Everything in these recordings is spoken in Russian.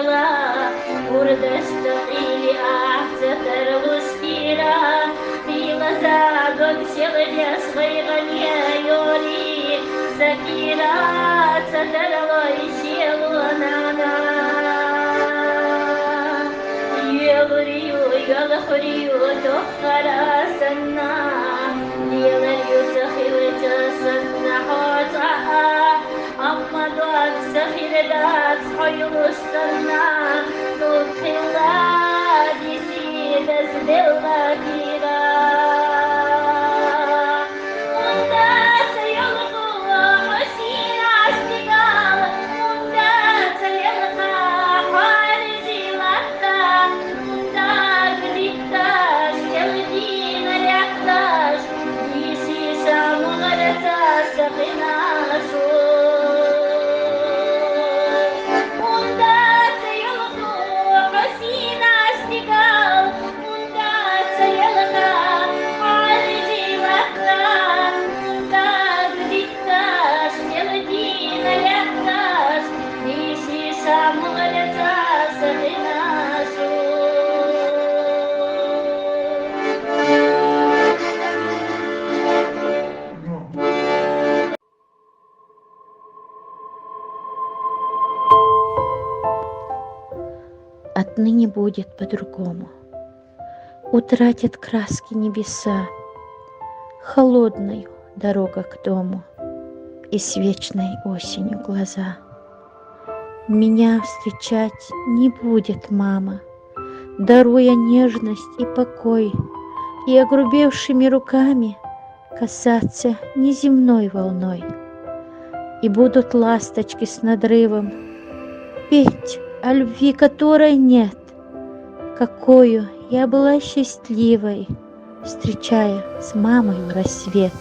يلا ورد اشتقي لأعتذر وسكيرة في مزاد شغل صغيرا يا يوري سكيرة تدر ويشيلونانا يغريو يغفريو تخر أسنا يغريو تخير تسنا حوطها أما دوك سخير داك حيو استنا نوكي الله دي سيدة زدلنا كيرا Отныне будет по-другому. Утратят краски небеса, холодною дорога к дому и с вечной осенью глаза. Меня встречать не будет мама, даруя нежность и покой, и огрубевшими руками касаться неземной волной. И будут ласточки с надрывом петь о любви, которой нет, какою я была счастливой, встречая с мамою рассвет.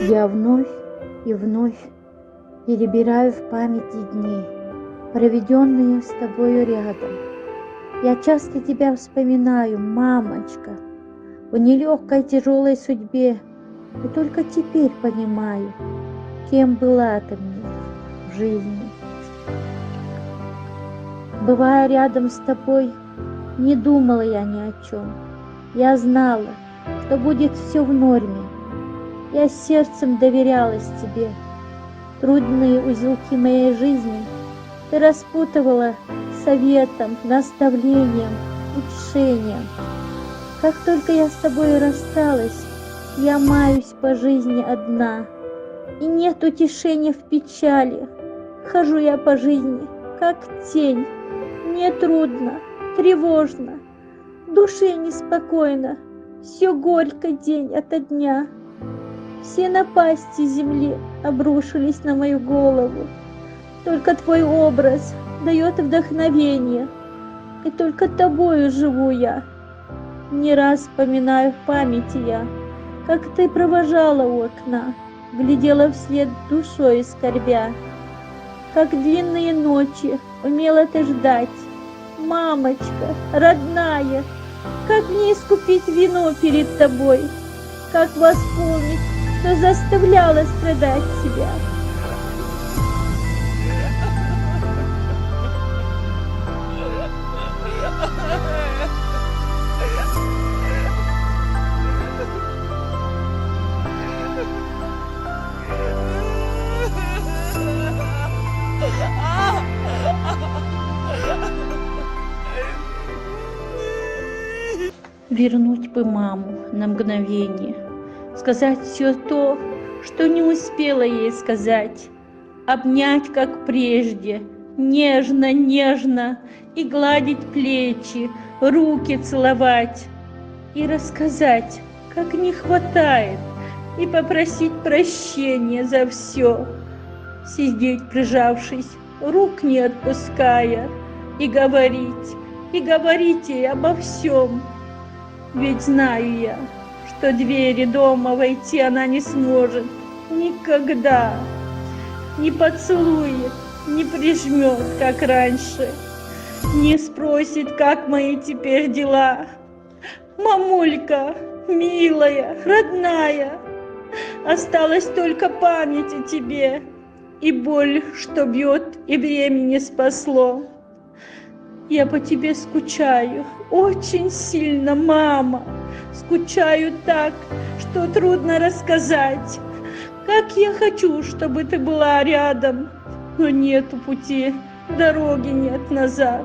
Я вновь и вновь перебираю в памяти дни, проведенные с тобою рядом. Я часто тебя вспоминаю, мамочка, в нелегкой тяжелой судьбе, и только теперь понимаю, кем была ты мне в жизни. Бывая рядом с тобой, не думала я ни о чем. Я знала, что будет все в норме. Я сердцем доверялась тебе. Трудные узелки моей жизни ты распутывала советом, наставлением, утешением. Как только я с тобой рассталась, я маюсь по жизни одна. И нет утешения в печали. Хожу я по жизни, как тень. Мне трудно, тревожно, душе неспокойно. Все горько день ото дня. Все напасти земли обрушились на мою голову. Только твой образ дает вдохновение, и только тобою живу я. Не раз вспоминаю в памяти я, как ты провожала у окна, глядела вслед душой скорбя. Как длинные ночи умела ты ждать, мамочка, родная, как мне искупить вину перед тобой, как восполнить, что заставляла страдать тебя. Вернуть бы маму на мгновение, сказать все то, что не успела ей сказать, обнять, как прежде, нежно, нежно, и гладить плечи, руки целовать, и рассказать, как не хватает, и попросить прощения за все, сидеть прижавшись, рук не отпуская, и говорить ей обо всем. Ведь знаю я, что двери дома войти она не сможет. Никогда. Не поцелует, не прижмет, как раньше. Не спросит, как мои теперь дела. Мамулька, милая, родная, осталась только память о тебе и боль, что бьет, и время не спасло. Я по тебе скучаю, очень сильно, мама. Скучаю так, что трудно рассказать. Как я хочу, чтобы ты была рядом, но нету пути, дороги нет назад.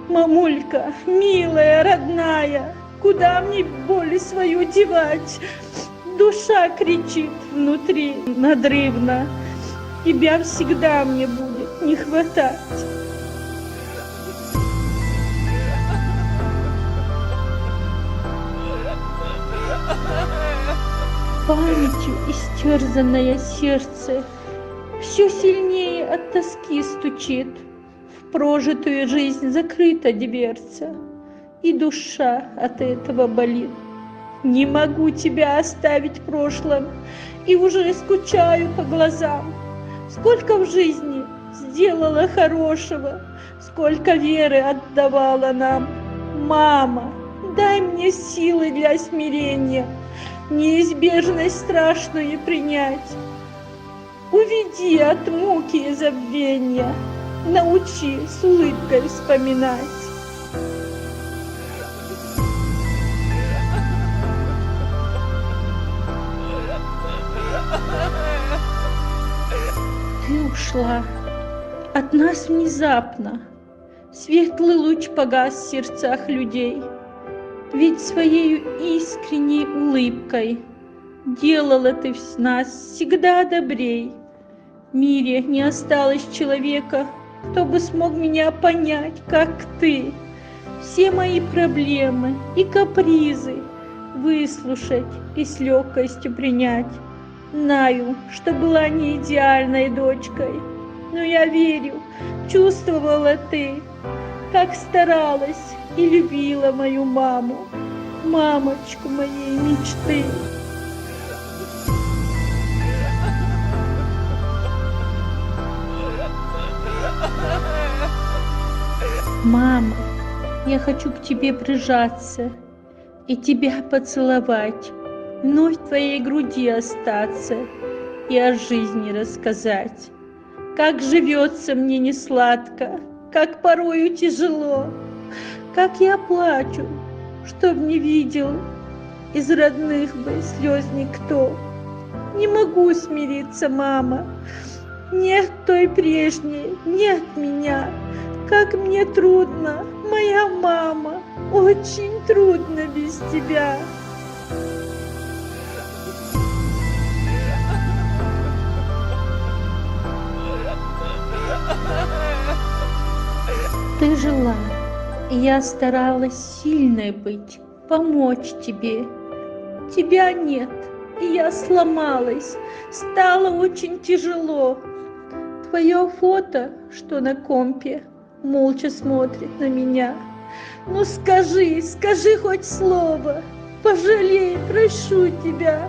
Мамулька, милая, родная, куда мне боль свою девать? Душа кричит внутри надрывно. Тебя всегда мне будет не хватать. Памятью истерзанное сердце все сильнее от тоски стучит. В прожитую жизнь закрыта дверца, и душа от этого болит. Не могу тебя оставить в прошлом, и уже скучаю по глазам. Сколько в жизни сделала хорошего, сколько веры отдавала нам. Мама, дай мне силы для смирения, неизбежность страшную принять. Уведи от муки и забвения, научи с улыбкой вспоминать. Ты ушла от нас внезапно, светлый луч погас в сердцах людей. Ведь своей искренней улыбкой делала ты нас всегда добрей. В мире не осталось человека, кто бы смог меня понять, как ты. Все мои проблемы и капризы выслушать и с легкостью принять. Знаю, что была не идеальной дочкой, но я верю, чувствовала ты, как старалась и любила мою маму, мамочку моей мечты. Мама, я хочу к тебе прижаться и тебя поцеловать, вновь в твоей груди остаться и о жизни рассказать. Как живется мне несладко, как порою тяжело, как я плачу, чтоб не видел из родных бы слез никто. Не могу смириться, мама, нет той прежней, нет меня. Как мне трудно, моя мама, очень трудно без тебя. Ты жила, и я старалась сильной быть, помочь тебе. Тебя нет, и я сломалась, стало очень тяжело. Твое фото, что на компе, молча смотрит на меня. Ну скажи, скажи хоть слово, пожалей, прошу тебя.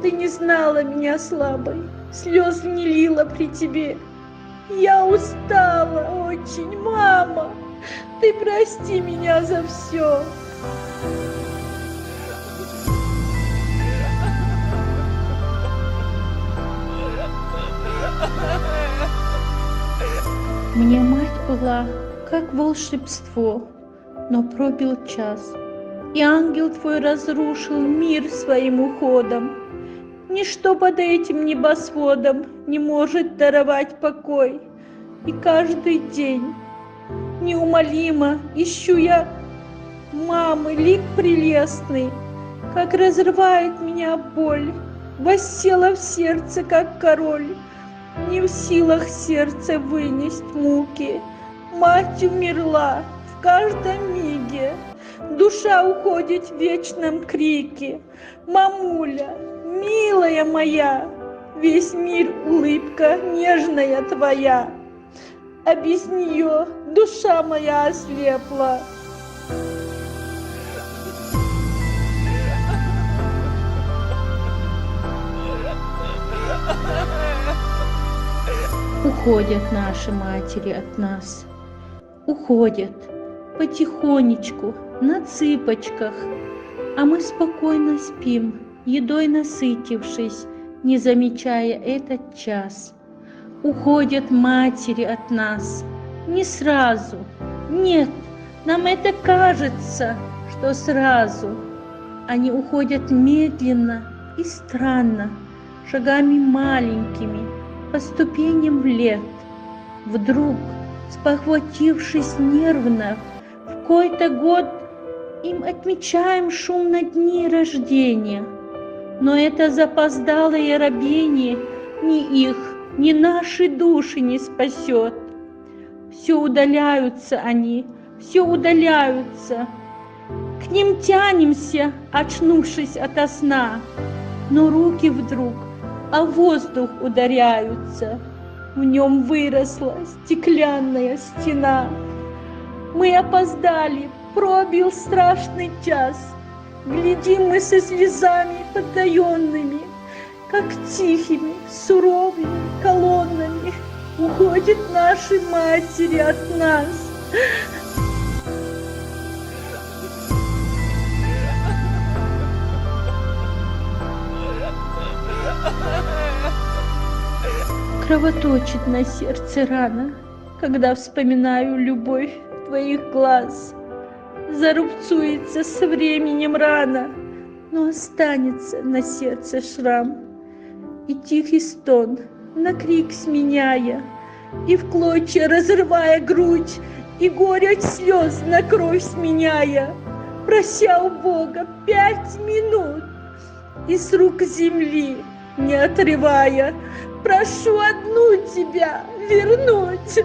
Ты не знала меня слабой, слез не лила при тебе. Я устала очень, мама, ты прости меня за все. Мне мать была, как волшебство, но пробил час, и ангел твой разрушил мир своим уходом. Ничто под этим небосводом не может даровать покой, и каждый день неумолимо ищу я мамы лик прелестный, как разрывает меня боль, воссела в сердце, как король. Не в силах сердце вынести муки. Мать умерла в каждом миге. Душа уходит в вечном крике. Мамуля, милая моя, весь мир улыбка нежная твоя. А без нее душа моя ослепла. Уходят наши матери от нас, уходят потихонечку, на цыпочках, а мы спокойно спим, едой насытившись, не замечая этот час. Уходят матери от нас не сразу, нет, нам это кажется, что сразу. Они уходят медленно и странно, шагами маленькими, по ступеням в лет. Вдруг, спохватившись нервно, в какой-то год им отмечаем шумно дни рождения. Но это запоздалое робение ни их, ни наши души не спасет. Все удаляются они, все удаляются. К ним тянемся, очнувшись ото сна, но руки вдруг о воздух ударяются. В нем выросла стеклянная стена. Мы опоздали, пробил страшный час. Глядим мы со слезами потаенными, как тихими, суровыми колоннами уходят наши матери от нас. Кровоточит на сердце рана, когда вспоминаю любовь твоих глаз. Зарубцуется со временем рана, но останется на сердце шрам. И тихий стон на крик сменяя, и в клочья разрывая грудь, и горе от слез на кровь сменяя, прося у Бога 5 минут, и с рук земли не отрывая, прошу одну тебя вернуть.